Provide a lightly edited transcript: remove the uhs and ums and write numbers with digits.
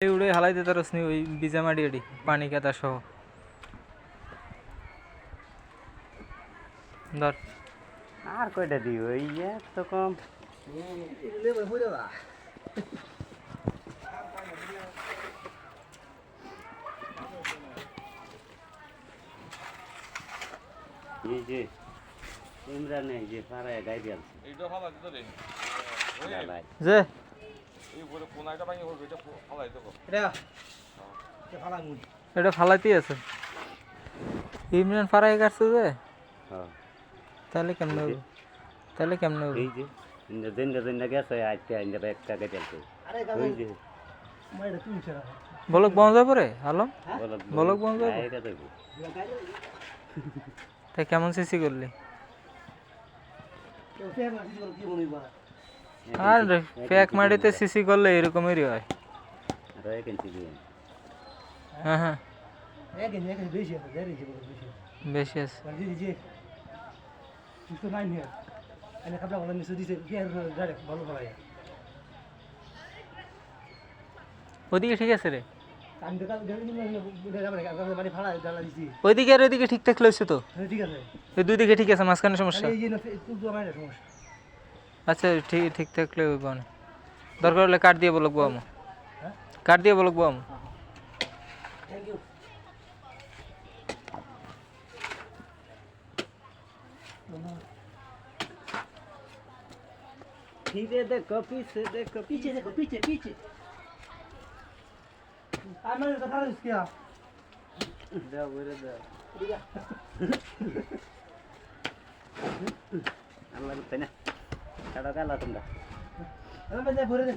উড়ে হালাই দিতে রসনি ওই বিজা মাটি আডি পানি কাতা সহ ধর আর কয়টা দিও এই তো কম এই যে ইমরান এই যে পাড়ায় গাই দিয়ে আনছে এইটা ফালাই দিতে রে জ্বালায়। যে এই বলে কোনাইটা ভাঙি হল এটা ফালাই দেবো এটা ফালাইতেই আছে ইমরান ফারাই কাটছে যে হ্যাঁ তাহলে কেমনে হবে তাহলে কেমনে হবে এই যে ইন্দা দিন গেছে আজকে ইন্দা একটা গাই দিয়েছে ওই যে বলক বন্ধ পরে আলম বলক বন্ধ এটা দেবো তাই কেমন সিসি করলি আর প্যাক মাটিতে সিসি করলে এরকমেরই হয় রয়ে কিনছি দিয়ে হ্যাঁ হ্যাঁ বেশি আছে ওদিকে ঠিক আছে রে ওইদিকে আর ওইদিকে ঠিকঠাক লইছে তো এই দুই দিকে ঠিক আছে মাঝখানে সমস্যা আচ্ছা ঠিক ঠিক থাকলে ওই বান দরকার হলে কাট দিয়ে বলবো আমি কাট দিয়ে বলবো আমি धीरे देखो पीछे देखो पीछे देखो पीछे पीछे मैंने तो था इसकिया जा बोले जा अल्लाह को तने कड़ा काला तुमदा अरे मैं भरे दे